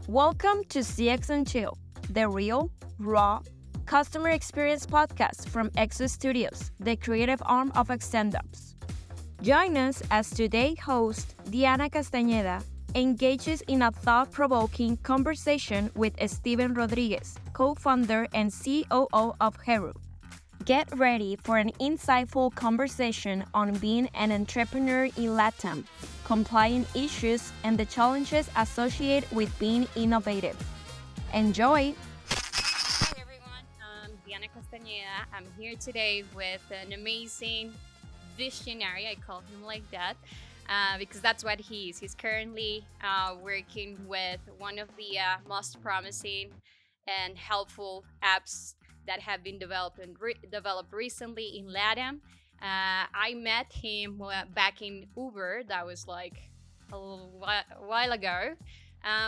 Welcome to CX&Chill, the real, raw, customer experience podcast from Exo Studios, the creative arm of Extendops. Join us as today's host, Diana Castañeda, engages in a thought-provoking conversation with Stiven Rodriguez, co-founder and COO of Heru. Get ready for an insightful conversation on being an entrepreneur in LATAM, compliance issues, and the challenges associated with being innovative. Enjoy! Hi everyone, I'm Diana Castañeda. I'm here today with an amazing visionary. I call him like that because that's what he is. He's currently working with one of the most promising and helpful apps that have been developed recently in LATAM. I met him back in Uber. That was like a while ago.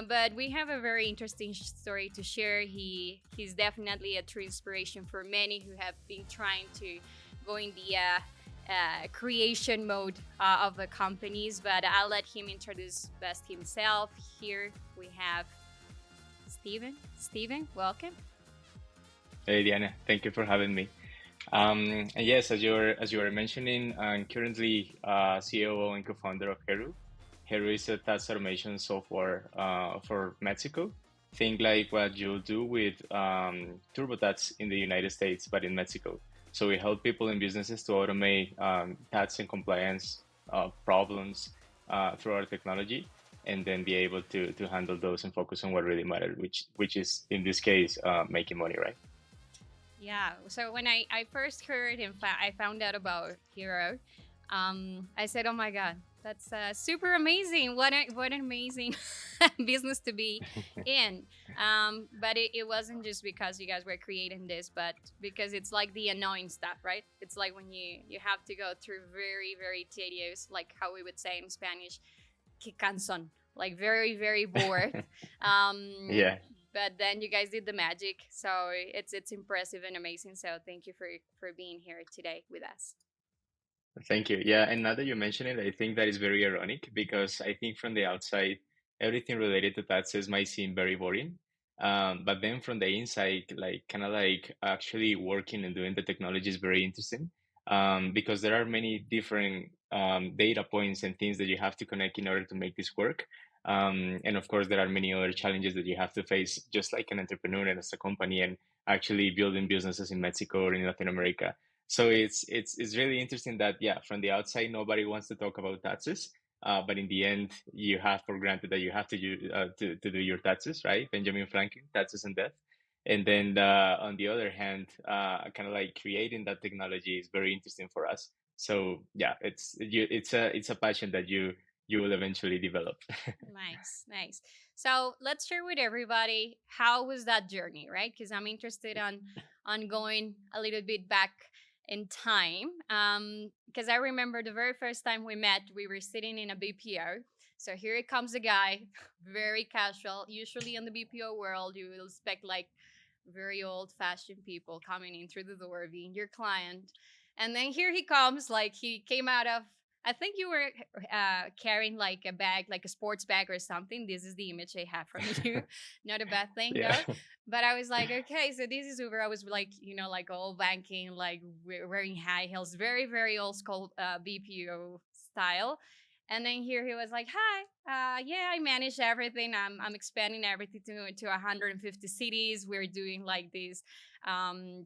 But we have a very interesting story to share. He's definitely a true inspiration for many who have been trying to go in the creation mode of the companies. But I'll let him introduce best himself. Here we have Stiven. Stiven, welcome. Hey Diana, thank you for having me. And yes, as you were mentioning, I'm currently COO and co-founder of Heru. Heru is a tax automation software for Mexico. Think like what you'll do with TurboTax in the United States, but in Mexico. So we help people and businesses to automate tax and compliance problems through our technology, and then be able to handle those and focus on what really matters, which is in this case making money, right? Yeah, so when I first heard and I found out about Hero, I said, oh my God, that's super amazing. What an amazing business to be in. But it wasn't just because you guys were creating this, but because it's like the annoying stuff, right? It's like when you have to go through very, very tedious, like how we would say in Spanish, que cansón, like very, very bored. Yeah. But then you guys did the magic, so it's impressive and amazing. So thank you for being here today with us. Thank you. Yeah, and now that you mention it, I think that is very ironic because I think from the outside, everything related to taxes might seem very boring. But then from the inside, like kind of like actually working and doing the technology is very interesting because there are many different data points and things that you have to connect in order to make this work. And of course, there are many other challenges that you have to face, just like an entrepreneur and as a company, and actually building businesses in Mexico or in Latin America. So it's really interesting that yeah, from the outside nobody wants to talk about taxes, but in the end you have for granted that you have to do your taxes, right? Benjamin Franklin, taxes and death. And then on the other hand, kind of like creating that technology is very interesting for us. So yeah, it's a passion that you will eventually develop. Nice. So let's share with everybody how was that journey, right? Because I'm interested on going a little bit back in time. Because I remember the very first time we met, we were sitting in a BPO. So here it comes a guy, very casual. Usually in the BPO world, you will expect like very old-fashioned people coming in through the door, being your client. And then here he comes, like he came out of, I think you were carrying like a bag, like a sports bag or something. This is the image I have from you. Not a bad thing, Yeah. though. But I was like, okay, so this is Uber. I was like, like all banking, like wearing high heels, very, very old school BPO style. And then here he was like, hi, yeah, I manage everything. I'm expanding everything to 150 cities. We're doing like this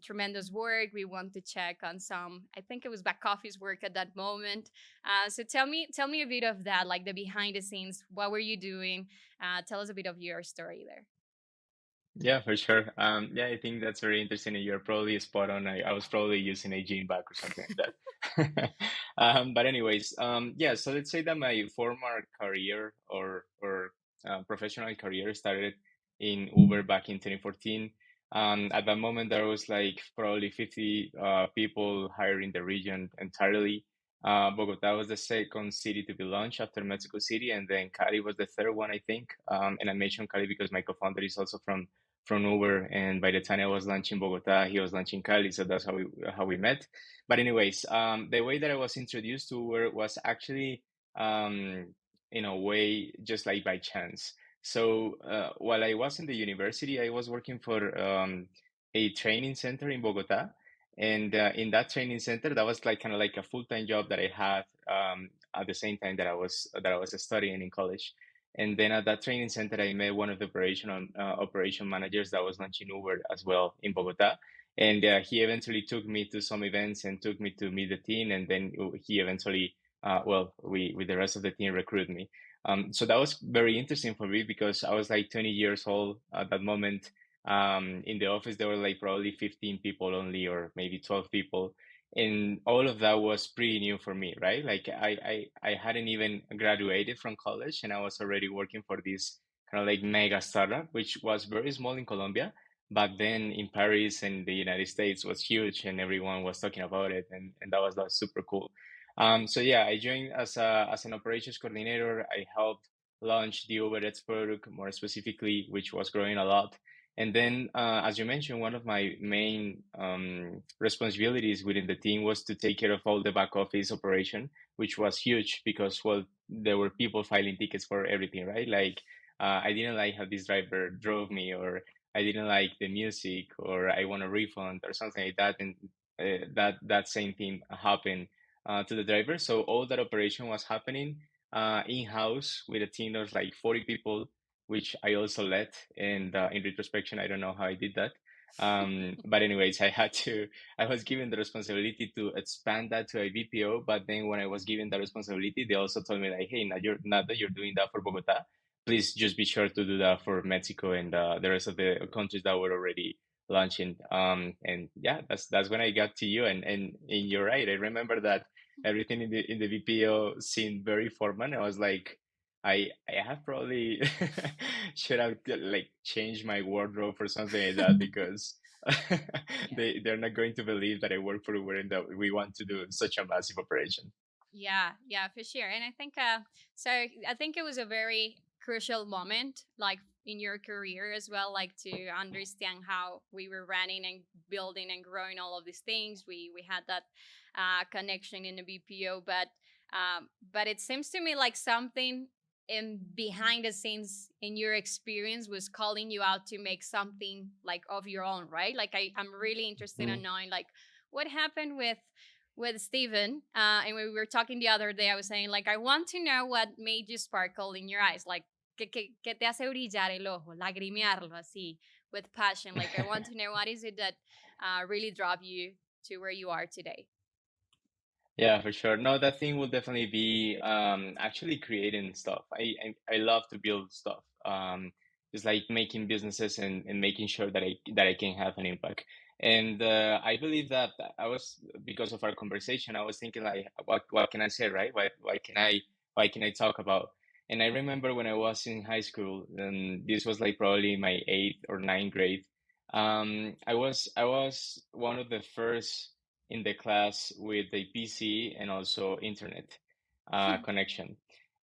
tremendous work. We want to check on some, I think it was back office work at that moment. So tell me a bit of that, like the behind the scenes. What were you doing? Tell us a bit of your story there. Yeah, for sure. Yeah, I think that's very interesting, and you're probably spot on. I was probably using a gene back or something like that. But anyways, yeah. So let's say that my former career or professional career started in Uber back in 2014. At that moment, there was like probably 50 people hired in the region entirely. Bogota was the second city to be launched after Mexico City, and then Cali was the third one, I think. And I mentioned Cali because my co-founder is also from Uber, and by the time I was launching Bogota, he was launching Cali, so that's how we met. But anyways, the way that I was introduced to Uber was actually in a way just like by chance. So while I was in the university, I was working for a training center in Bogota. And in that training center, that was like kind of like a full-time job that I had at the same time that I was studying in college. And then at that training center, I met one of the operation managers that was launching Uber as well in Bogota. And he eventually took me to some events and took me to meet the team. And then he eventually, well, we with the rest of the team recruited me. So that was very interesting for me because I was like 20 years old at that moment. In the office, there were like probably 15 people only, or maybe 12 people. And all of that was pretty new for me, right? Like I hadn't even graduated from college and I was already working for this kind of like mega startup, which was very small in Colombia, but then in Paris and the United States was huge and everyone was talking about it. And that was super cool. So yeah, I joined as an operations coordinator. I helped launch the Uber Eats product more specifically, which was growing a lot. And then, as you mentioned, one of my main responsibilities within the team was to take care of all the back office operation, which was huge because, well, there were people filing tickets for everything, right? Like, I didn't like how this driver drove me, or I didn't like the music, or I want a refund, or something like that. And that same thing happened to the driver. So all that operation was happening in-house with a team of like 40 people, which I also led. And in retrospection, I don't know how I did that. But anyways, I was given the responsibility to expand that to a BPO. But then when I was given that responsibility, they also told me like, hey, now that you're doing that for Bogota, please just be sure to do that for Mexico and the rest of the countries that were already launching. And yeah, that's when I got to you. And you're right. I remember that everything in the BPO seemed very formal. I was like, I have probably should have like changed my wardrobe or something like that because Yeah. they're not going to believe that I work for Uber and that we want to do such a massive operation. Yeah, yeah, for sure. And I think so I think it was a very crucial moment like in your career as well, like to understand how we were running and building and growing all of these things. We had that connection in the BPO, but it seems to me like something in behind the scenes in your experience was calling you out to make something like of your own, right? Like I'm really interested in Mm. knowing like what happened with Steven, and when we were talking the other day, I was saying like I want to know what made you sparkle in your eyes, like que te hace brillar el ojo, lagrimearlo así with passion. Like I want to know what is it that really drove you to where you are today. Yeah, for sure. No, that thing will definitely be actually creating stuff. I love to build stuff. Just like making businesses and making sure that I can have an impact. And I believe that I was because of our conversation, I was thinking like, what can I say, right? Why can I talk about? And I remember when I was in high school, and this was like probably my eighth or ninth grade. I was one of the first in the class with a PC and also internet connection.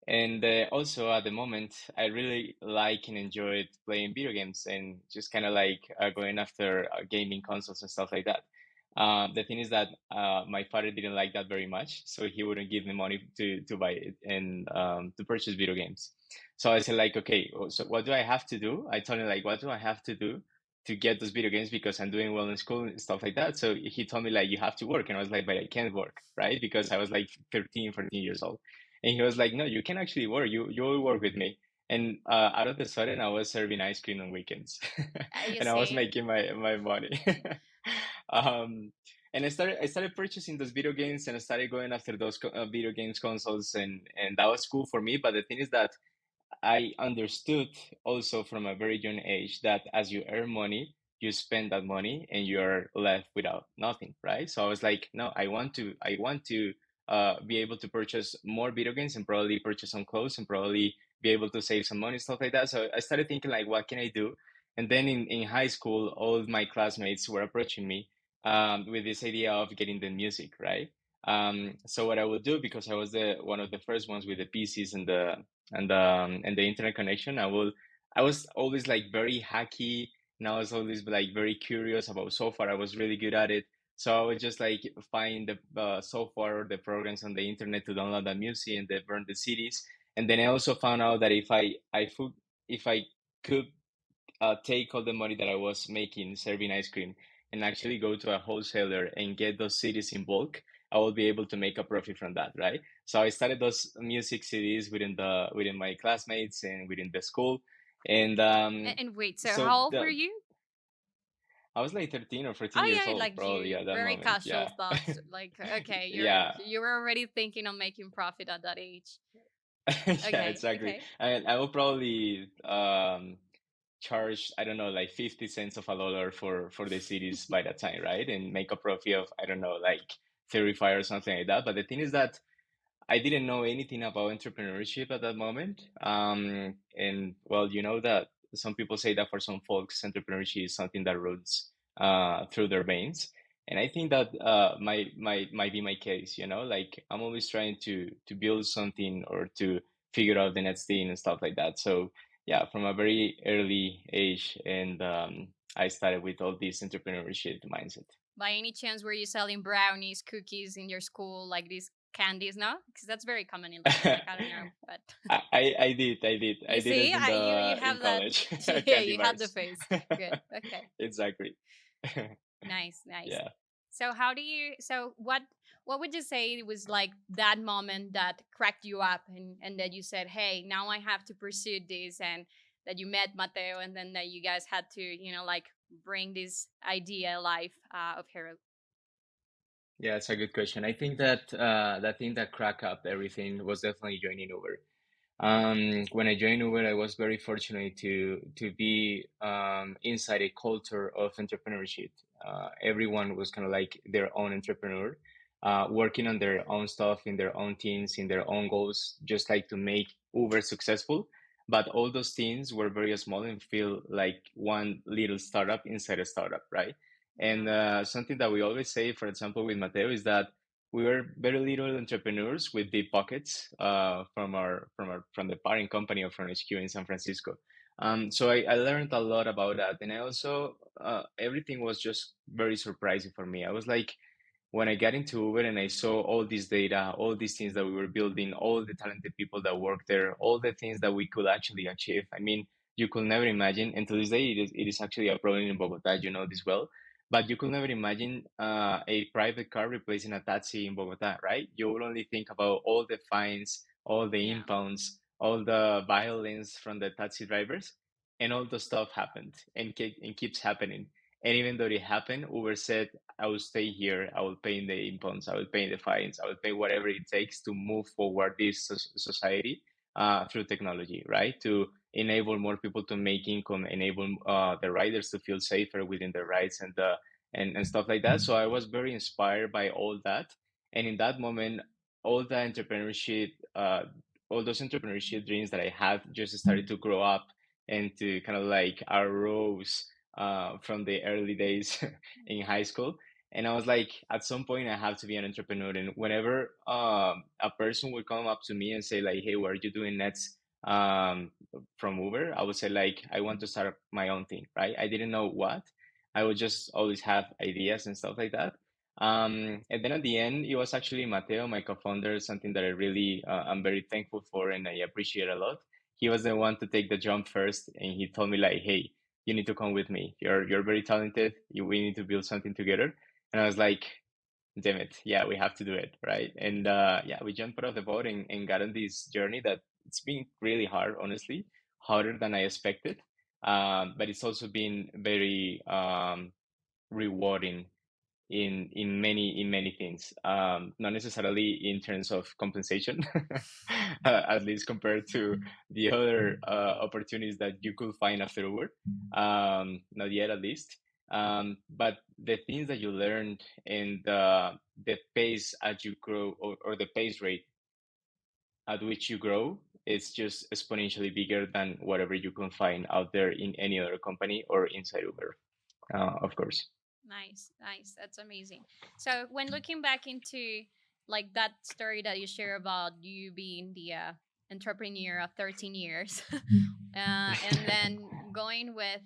And also at the moment, I really like and enjoyed playing video games and just kind of like going after gaming consoles and stuff like that. The thing is that my father didn't like that very much, so he wouldn't give me money to buy it and to purchase video games. So I said like, okay, so what do I have to do? I told him like, what do I have to do to get those video games because I'm doing well in school and stuff like that. So he told me like you have to work, and I was like, but I can't work, right? Because I was like 13, 14 years old, and he was like, no, you can actually work. You will work with me. And out of the sudden, I was serving ice cream on weekends, You and I was see, making my money. um, and I started purchasing those video games, and I started going after those video games consoles, and that was cool for me. But the thing is that I understood also from a very young age that as you earn money, you spend that money and you're left without nothing, right? So I was like, no, I want to be able to purchase more video games and probably purchase some clothes and probably be able to save some money, stuff like that. So I started thinking like, what can I do? And then in high school, all of my classmates were approaching me with this idea of getting the music, right? So what I would do, because I was the one of the first ones with the PCs and the internet connection, I was always like very hacky, and I was always like very curious about software. I was really good at it. So I would just like find the software or the programs on the internet to download the music and then burn the CDs. And then I also found out that if I if I could take all the money that I was making serving ice cream and actually go to a wholesaler and get those CDs in bulk, I will be able to make a profit from that, right? So I started those music CDs within my classmates and within the school, and And wait, so so how old were you? I was like 13 or 14 Oh years yeah, old like probably you at that very moment. casual Yeah. thoughts. Like okay, Yeah. you were already thinking of making profit at that age. Yeah, Okay, exactly. okay. And I will probably charge, I don't know, like 50 cents of a dollar for the CDs by that time, right? And make a profit of, I don't know, like 35 or something like that. But the thing is that I didn't know anything about entrepreneurship at that moment. And well, you know that some people say that for some folks, entrepreneurship is something that runs through their veins. And I think that might be my case, you know, like I'm always trying to build something or to figure out the next thing and stuff like that. So yeah, from a very early age, and I started with all this entrepreneurship mindset. By any chance, were you selling brownies, cookies in your school, like these candies? No, because that's very common in Latin America. I don't know, but I you did see, it in you the in have that. college. Yeah, Candy you have the bars. face. Good. Okay. Exactly. Nice, nice. Yeah. So how do you so what would you say was like that moment that cracked you up and that you said, "Hey, now I have to pursue this," and that you met Mateo and then that you guys had to, like bring this idea alive of Hero. Yeah, it's a good question. I think that that thing that cracked up everything was definitely joining Uber. When I joined Uber, I was very fortunate to be inside a culture of entrepreneurship. Everyone was kind of like their own entrepreneur, working on their own stuff in their own teams, in their own goals, just like to make Uber successful. But all those teams were very small and feel like one little startup inside a startup, right? Yeah. And something that we always say, for example, with Mateo, is that we were very little entrepreneurs with deep pockets from the parent company of from HQ in San Francisco. So I learned a lot about that, and I also everything was just very surprising for me. I was like, when I got into Uber and I saw all this data, all these things that we were building, all the talented people that work there, all the things that we could actually achieve. I mean, you could never imagine, and to this day, it is actually a problem in Bogota, you know this well, but you could never imagine a private car replacing a taxi in Bogota, right? You would only think about all the fines, all the Yeah. impounds, all the violence from the taxi drivers, and all the stuff happened and keeps happening. And even though it happened, Uber said, I will stay here. I will pay the impounds. I will pay the fines. I will pay whatever it takes to move forward this society through technology, right? To enable more people to make income, enable the riders to feel safer within their rides and stuff like that. So I was very inspired by all that. And in that moment, all the entrepreneurship, all those entrepreneurship dreams that I had just started to grow up and to kind of like arose from the early days in high school. And I was like, at some point, I have to be an entrepreneur. And whenever a person would come up to me and say, like, "Hey, what are you doing next from Uber?" I would say, like, I want to start my own thing, right? I didn't know what. I would just always have ideas and stuff like that. And then at the end, it was actually Mateo, my co-founder, something that I really I'm very thankful for and I appreciate a lot. He was the one to take the jump first, and he told me like, "Hey, you need to come with me. You're very talented. We need to build something together." And I was like, damn it, yeah, we have to do it, right? And yeah, we jumped out of the boat and got on this journey that it's been really hard, honestly, harder than I expected. But it's also been very rewarding in many things. Not necessarily in terms of compensation, at least compared to the other opportunities that you could find after Uber. Not yet, at least. But the things that you learned and the pace as you grow, or the pace rate at which you grow, is just exponentially bigger than whatever you can find out there in any other company or inside Uber, of course. Nice, nice. That's amazing. So when looking back into like that story that you share about you being the entrepreneur of 13 years, and then going with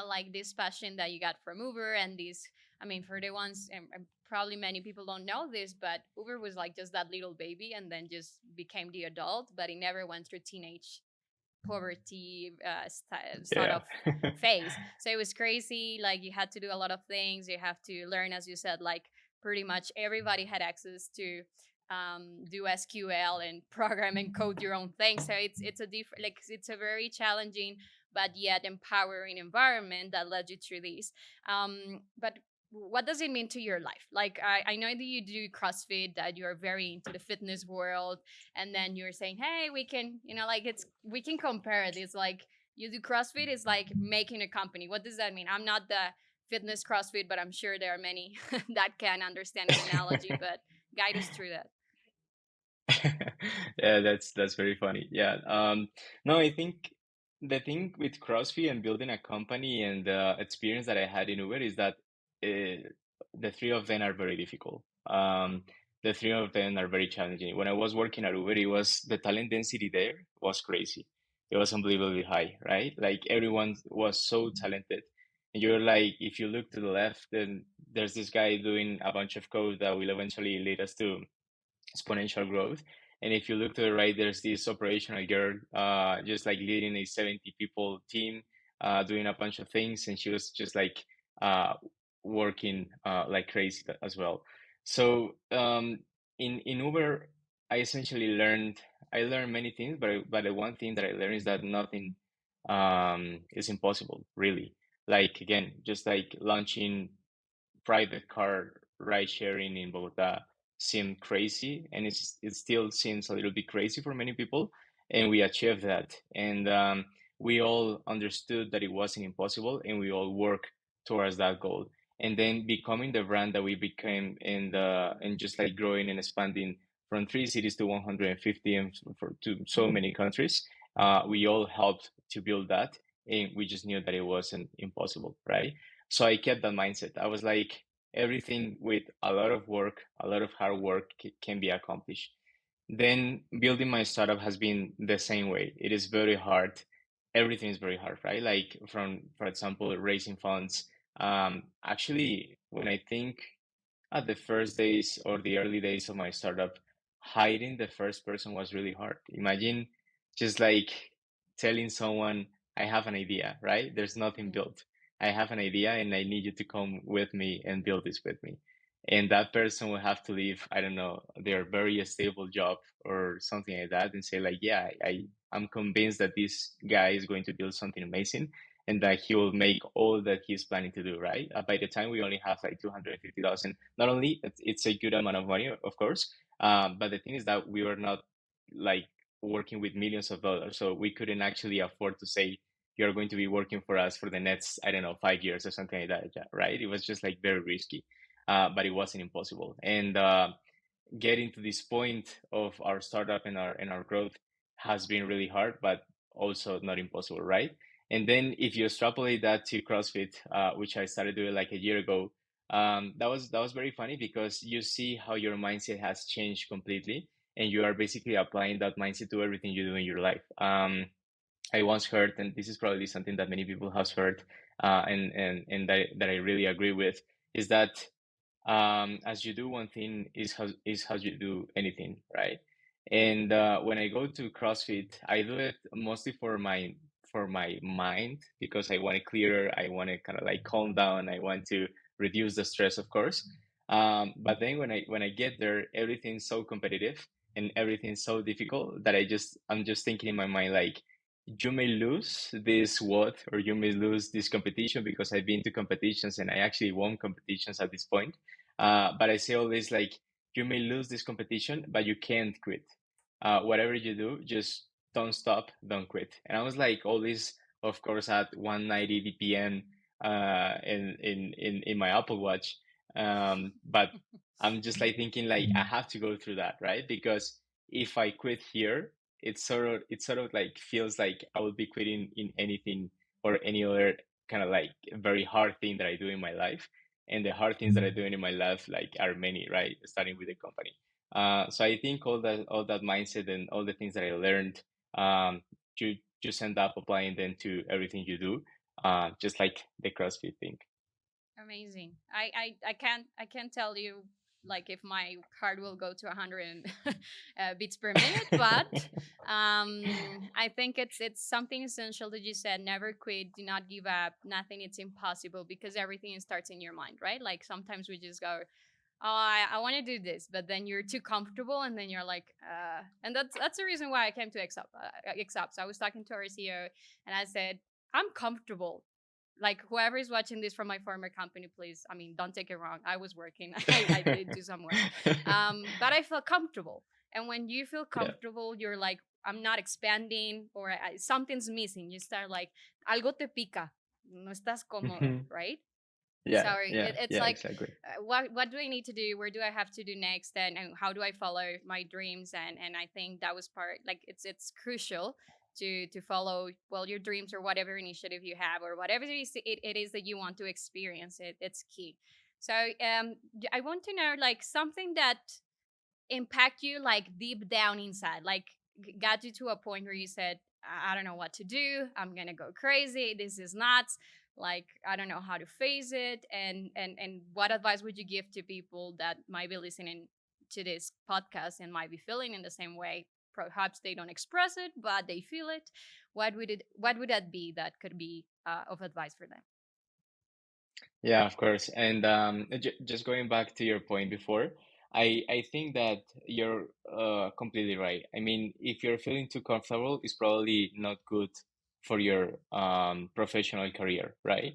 like this passion that you got from Uber and these. I mean, for the ones, and probably many people don't know this, but Uber was like just that little baby, and then just became the adult, but it never went through teenage. poverty sort Yeah. of phase. So it was crazy. Like you had to do a lot of things. You have to learn, as you said, like pretty much everybody had access to do SQL and program and code your own thing. So it's a different, like it's a very challenging but yet empowering environment that led you through these. But what does it mean to your life? Like I know that you do CrossFit, that you're very into the fitness world, and then you're saying, hey, we can, like we can compare it. It's like you do CrossFit is like making a company. What does that mean? I'm not the fitness CrossFit, but I'm sure there are many that can understand the analogy, but guide us through that. Yeah, that's very funny. Yeah. No, I think the thing with CrossFit and building a company and the experience that I had in Uber is that the three of them are very difficult. The three of them are very challenging. When I was working at Uber, it was the talent density there was crazy. It was unbelievably high, right? Like everyone was so talented. And you're like, if you look to the left, then there's this guy doing a bunch of code that will eventually lead us to exponential growth. And if you look to the right, there's this operational girl, just like leading a 70 people team, doing a bunch of things, and she was just like uh, working like crazy as well. So in Uber, I learned many things, but the one thing that I learned is that nothing is impossible, really. Like again, just like launching private car ride sharing in Bogota seemed crazy, and it still seems a little bit crazy for many people. And we achieved that, and we all understood that it wasn't impossible, and we all work towards that goal. And then becoming the brand that we became, and just like growing and expanding from 3 cities to 150 and to so many countries, we all helped to build that, and we just knew that it wasn't impossible, right? So I kept that mindset. I was like, everything with a lot of work, a lot of hard work can be accomplished. Then building my startup has been the same way. It is very hard. Everything is very hard, right? Like from, for example, raising funds. Actually, when I think at the first days or the early days of my startup, hiring the first person was really hard. Imagine just like telling someone, I have an idea, right? There's nothing Yeah. built. I have an idea and I need you to come with me and build this with me. And that person will have to leave, I don't know, their very stable job or something like that and say, like, yeah, I'm convinced that this guy is going to build something amazing and that he will make all that he's planning to do, right? By the time we only have like 250,000, not only it's a good amount of money, of course, but the thing is that we were not like working with millions of dollars, so we couldn't actually afford to say you're going to be working for us for the next, I don't know, 5 years or something like that, yeah, right? It was just like very risky, but it wasn't impossible. And getting to this point of our startup and our growth has been really hard, but also not impossible, right? And then if you extrapolate that to CrossFit, which I started doing like a year ago, that was very funny because you see how your mindset has changed completely, and you are basically applying that mindset to everything you do in your life. I once heard, and this is probably something that many people have heard, and that I really agree with, is that as you do one thing is how you do anything, right? And when I go to CrossFit, I do it mostly for my mind because I want it clearer. I want to kind of like calm down. I want to reduce the stress, of course. But then when I get there, everything's so competitive and everything's so difficult that I'm just thinking in my mind like, you may lose this what, or you may lose this competition, because I've been to competitions and I actually won competitions at this point. But I say always like, you may lose this competition, but you can't quit. Whatever you do, just don't stop, don't quit. And I was like always, of course, at 190 BPM in my Apple Watch. But I'm just like thinking like I have to go through that, right? Because if I quit here, it sort of like feels like I will be quitting in anything or any other kind of like very hard thing that I do in my life. And the hard things that I'm doing in my life like are many, right? Starting with the company. So I think all that mindset and all the things that I learned, you just end up applying them to everything you do, just like the CrossFit thing. Amazing. I can't tell you. like if my heart will go to 100 beats per minute, but I think it's something essential that you said: never quit, do not give up, nothing it's impossible, because everything starts in your mind, right? Like sometimes we just go, oh, I want to do this, but then you're too comfortable, and then you're like, and that's the reason why I came to XUP. So I was talking to our CEO, and I said, I'm comfortable. Like whoever is watching this from my former company, please, I mean, don't take it wrong. I was working. I did do some work, but I felt comfortable. And when you feel Yeah. comfortable, you're like, I'm not expanding, or something's missing. You start like, algo te pica, no estás cómodo, Mhm. right? So Yeah, yeah, it's yeah, like, exactly. what do I need to do? Where do I have to do next? And how do I follow my dreams? And I think that was part, like it's crucial to follow, well, your dreams, or whatever initiative you have, or whatever it is that you want to experience. It's key. So I want to know, like, something that impact you, like deep down inside, like got you to a point where you said, I don't know what to do, I'm gonna go crazy, this is nuts, like I don't know how to face it. And what advice would you give to people that might be listening to this podcast and might be feeling in the same way? Perhaps they don't express it, but they feel it. What would that be that could be of advice for them? Yeah, of course. And j just going back to your point before, I think that you're completely right. I mean, if you're feeling too comfortable, it's probably not good for your professional career, right?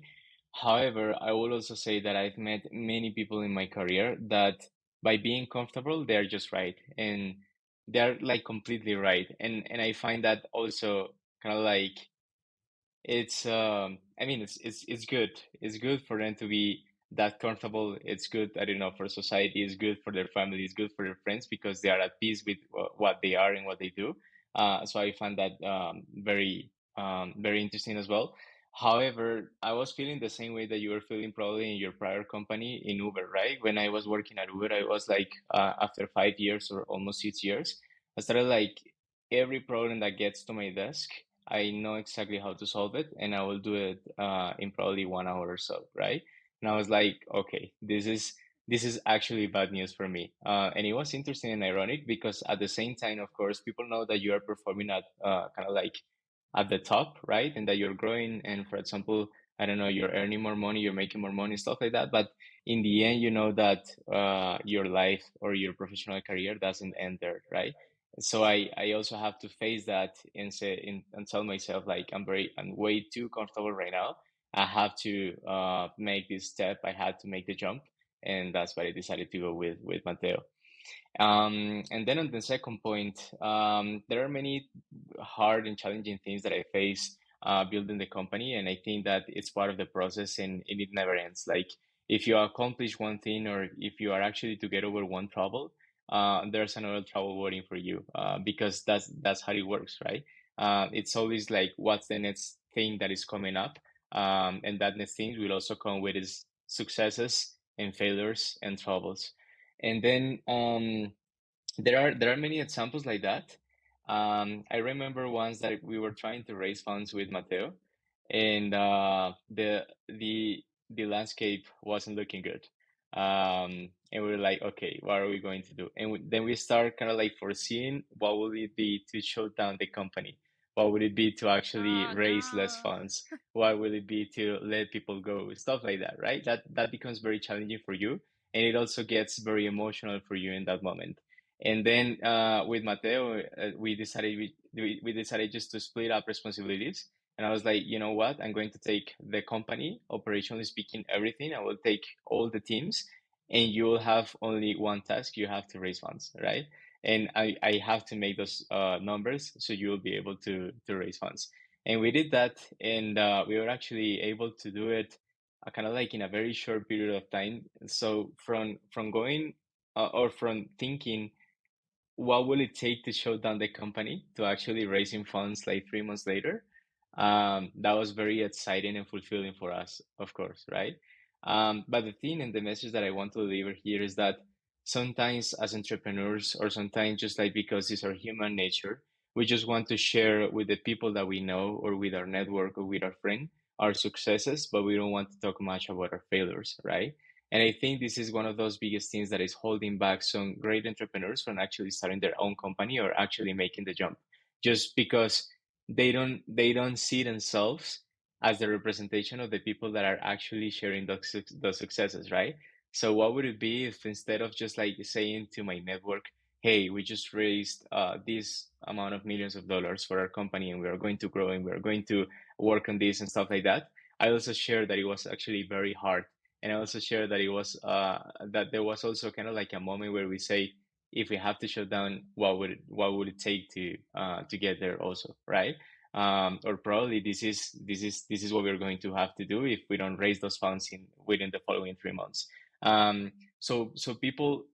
However, I will also say that I've met many people in my career that by being comfortable, they're just right, and they're like completely right. And I find that also kind of like it's I mean it's good. It's good for them to be that comfortable. It's good, I don't know, for society, it's good for their family, it's good for their friends because they are at peace with what they are and what they do. So I find that very interesting as well. However, I was feeling the same way that you were feeling probably in your prior company in Uber, right? When I was working at Uber, I was like after 5 years or almost 6 years, I started like every problem that gets to my desk, I know exactly how to solve it, and I will do it in probably 1 hour or so, right? And I was like, okay, this is actually bad news for me. And it was interesting and ironic because at the same time, of course, people know that you are performing at kind of like at the top, right? And that you're growing. And for example, I don't know, you're earning more money, you're making more money, stuff like that. But in the end, you know that your life or your professional career doesn't end there, right? So I also have to face that and and tell myself like I'm way too comfortable right now. I have to make this step. I had to make the jump, and that's why I decided to go with Mateo. And then on the second point, there are many hard and challenging things that I face building the company, and I think that it's part of the process, and it never ends. Like if you accomplish one thing, or if you are actually to get over one trouble, there's another trouble waiting for you, because that's how it works, right? It's always like what's the next thing that is coming up, and that next thing will also come with its successes and failures and troubles. And then there are many examples like that. I remember once that we were trying to raise funds with Mateo, and the landscape wasn't looking good. And we were like, okay, what are we going to do? And then we start kind of like foreseeing what would it be to shut down the company? What would it be to actually Oh raise less no. funds? What will it be to let people go? Stuff like that, right? That becomes very challenging for you, and it also gets very emotional for you in that moment. And then with Mateo, we decided just to split up responsibilities. And I was like, you know what? I'm going to take the company, operationally speaking, everything. I will take all the teams, and you will have only one task. You have to raise funds, right? And I have to make those numbers so you will be able to raise funds. And we did that, and we were actually able to do it kind of like in a very short period of time. So from going or from thinking what will it take to shut down the company to actually raising funds like 3 months later? That was very exciting and fulfilling for us, of course, right? But the thing and the message that I want to deliver here is that sometimes as entrepreneurs, or sometimes just like because it's our human nature, we just want to share with the people that we know, or with our network, or with our friend, our successes, but we don't want to talk much about our failures, right? And I think this is one of those biggest things that is holding back some great entrepreneurs from actually starting their own company or actually making the jump, just because they don't see themselves as the representation of the people that are actually sharing those successes, right? So what would it be if instead of just like saying to my network, hey, we just raised this amount of millions of dollars for our company and we are going to grow and we're going to work on this and stuff like that. I also share that it was actually very hard. And I also share that it was that there was also kind of like a moment where we say, if we have to shut down, what would it take to get there also, right? Or probably this is what we're going to have to do if we don't raise those funds in within the following 3 months. So people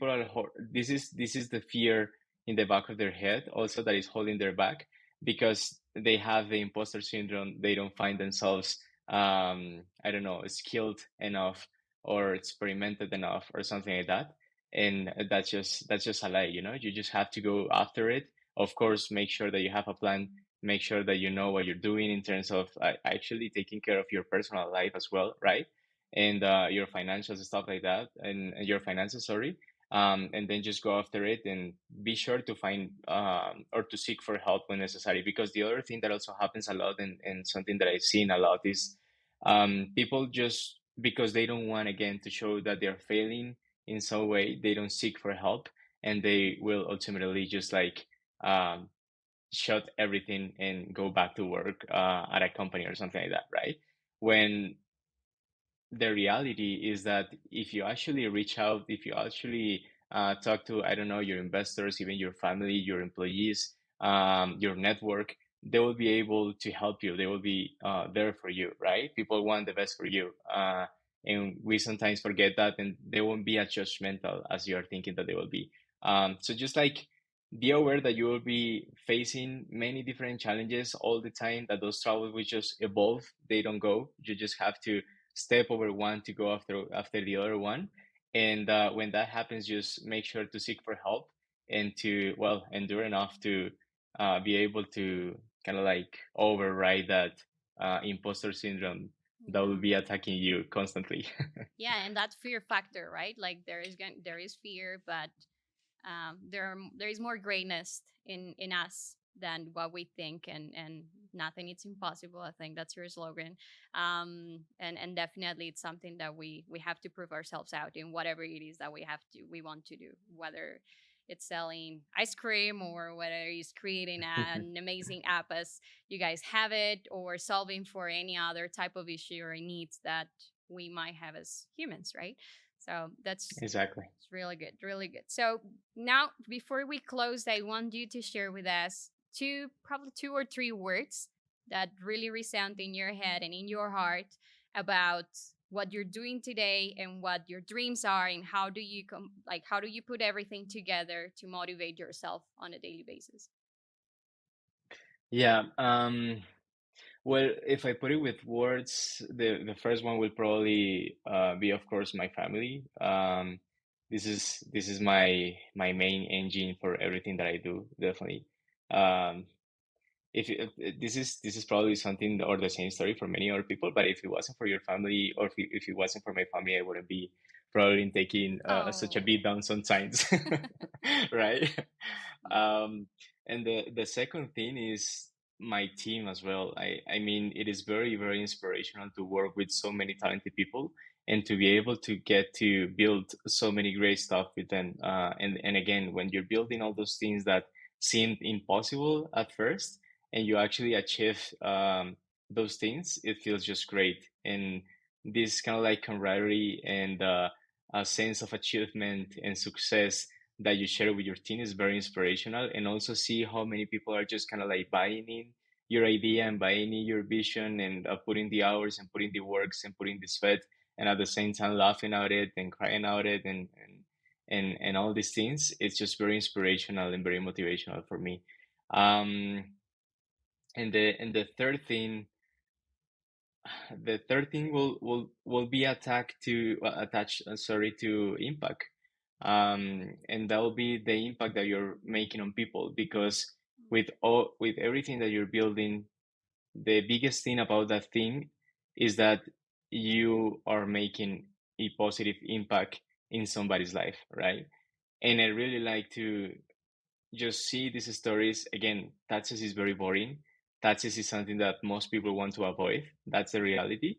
are this is the fear in the back of their head also that is holding their back because they have the imposter syndrome. They don't find themselves I don't know, skilled enough or experimented enough or something like that. And that's just a lie, you know. You just have to go after it. Of course, make sure that you have a plan. Make sure that you know what you're doing in terms of actually taking care of your personal life as well, right? And your financials and stuff like that, and your finances, sorry. And then just go after it and be sure to find or to seek for help when necessary. Because the other thing that also happens a lot, and something that I've seen a lot, is people just because they don't want again to show that they're failing in some way, they don't seek for help, and they will ultimately just like um, shut everything and go back to work at a company or something like that, right? When the reality is that if you actually reach out, if you actually talk to, I don't know, your investors, even your family, your employees, your network, they will be able to help you. They will be there for you, right? People want the best for you. And we sometimes forget that, and they won't be as judgmental as you are thinking that they will be. So just like be aware that you will be facing many different challenges all the time, that those troubles will just evolve. They don't go. You just have to step over one to go after the other one. And when that happens, just make sure to seek for help and to, well, endure enough to be able to kind of like override that imposter syndrome that will Yeah. be attacking you constantly. Yeah, and that fear factor, right? Like there is fear, but there is more greatness in us than what we think, and nothing is impossible. I think that's your slogan. And definitely it's something that we have to prove ourselves out in whatever it is that we want to do, whether it's selling ice cream or whether it's creating an amazing app as you guys have it, or solving for any other type of issue or needs that we might have as humans, right? So that's Exactly. it's really good, really good. So now, before we close, I want you to share with us probably two or three words that really resound in your head and in your heart about what you're doing today and what your dreams are, and how do you how do you put everything together to motivate yourself on a daily basis? Yeah. Well, if I put it with words, the first one will probably be, of course, my family. This is my main engine for everything that I do, definitely. Um, this is probably something or the same story for many other people, but if it wasn't for your family, or if it wasn't for my family, I wouldn't be probably taking such a beat Oh. down sometimes, right? Um, and the second thing is my team as well. I mean, it is very, very inspirational to work with so many talented people and to be able to get to build so many great stuff with them. And again, when you're building all those things that seemed impossible at first, and you actually achieve those things, it feels just great. And this kind of like camaraderie and a sense of achievement and success that you share with your team is very inspirational. And also see how many people are just kind of like buying in your idea and buying in your vision, and putting the hours and putting the works and putting the sweat, and at the same time laughing at it and crying out it, and all these things. It's just very inspirational and very motivational for me. um and the third thing will be attacked to attach sorry to impact. And that will be the impact that you're making on people, because with everything that you're building, the biggest thing about that thing is that you are making a positive impact in somebody's life, right? And I really like to just see these stories. Again, taxes is very boring. Taxes is something that most people want to avoid. That's the reality.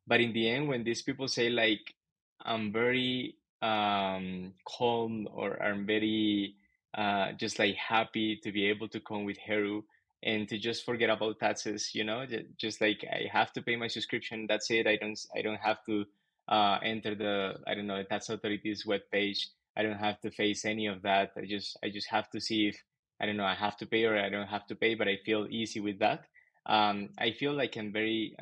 But in the end, when these people say like, I'm very calm, or I'm very just like happy to be able to come with Heru and to just forget about taxes, just like I have to pay my subscription. That's it. I don't have to enter the, I don't know, tax authority's webpage. I don't have to face any of that. I just have to see if, I don't know, I have to pay or I don't have to pay, but I feel easy with that. I feel like I'm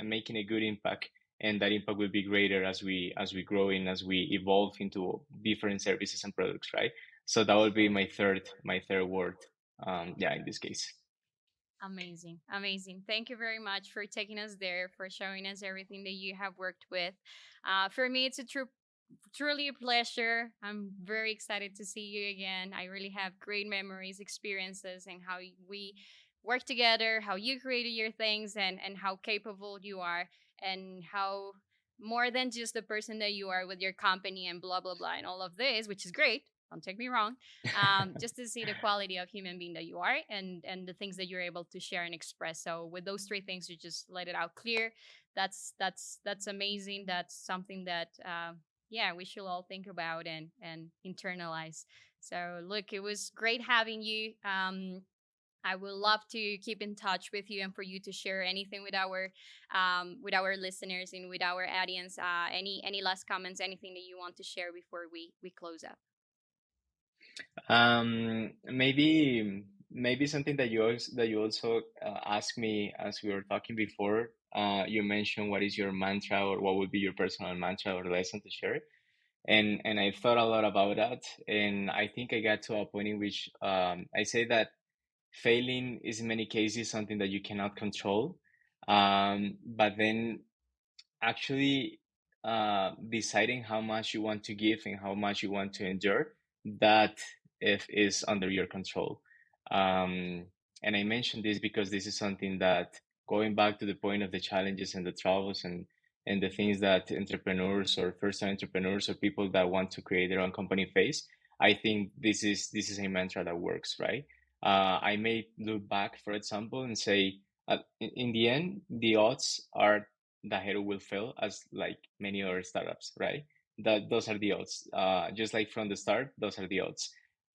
making a good impact, and that impact will be greater as we grow and as we evolve into different services and products, right? So that would be my third word. Yeah, in this case. Amazing. Amazing. Thank you very much for taking us there, for showing us everything that you have worked with. For me, it's truly a pleasure. I'm very excited to see you again. I really have great memories, experiences, and how we work together, how you created your things, and how capable you are, and how more than just the person that you are with your company and blah, blah, blah, and all of this, which is great. Don't take me wrong. Just to see the quality of human being that you are, and the things that you're able to share and express. So with those three things, you just laid it out clear. That's amazing. That's something that yeah, we should all think about and internalize. So look, it was great having you. I would love to keep in touch with you and for you to share anything with our listeners and with our audience. Any last comments, anything that you want to share before we close up? Maybe something that you also asked me as we were talking before. You mentioned what is your mantra, or what would be your personal mantra or lesson to share. And I thought a lot about that, and I think I got to a point in which I say that failing is in many cases something that you cannot control. But then actually deciding how much you want to give and how much you want to endure, that if is under your control. um, and I mentioned this because this is something that, going back to the point of the challenges and the troubles and the things that entrepreneurs or first-time entrepreneurs or people that want to create their own company face, I think this is a mantra that works, right? I may look back, for example, and say, in the end, the odds are that Heru will fail, as like many other startups, right? That those are the odds. Just like from the start, those are the odds.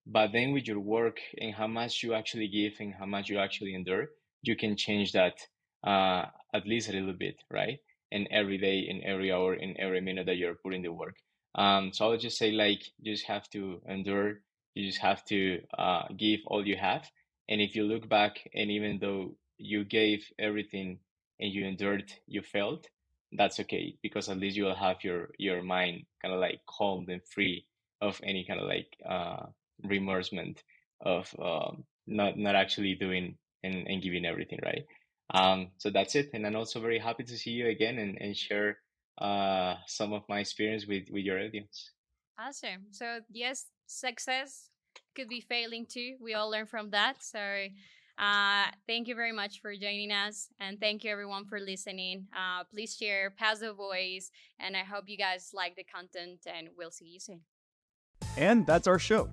But then with your work and how much you actually give and how much you actually endure, you can change that at least a little bit, right? And every day, in every hour, in every minute that you're putting the work. So I would just say, like, you just have to endure. You just have to give all you have. And if you look back, and even though you gave everything and you endured, you failed, that's okay, because at least you'll have your mind kind of like calm and free of any kind of like reimbursement of not actually doing and giving everything, right? So that's it. And I'm also very happy to see you again and share some of my experience with your audience. Awesome. So yes, success could be failing too. We all learn from that. So thank you very much for joining us, and thank you everyone for listening. Please share, pass the voice, and I hope you guys like the content. And we'll see you soon. And that's our show.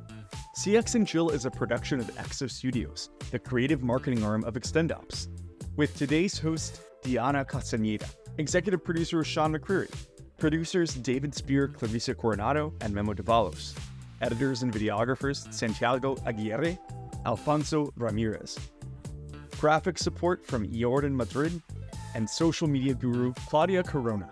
CX&Chill is a production of Exo Studios, the creative marketing arm of Extendops, with today's host, Diana Castañeda, executive producer Sean McCreary, producers David Spear, Clarissa Coronado, and Memo Davalos, editors and videographers Santiago Aguirre, Alfonso Ramirez, graphic support from Jordan Madrid, and social media guru Claudia Corona.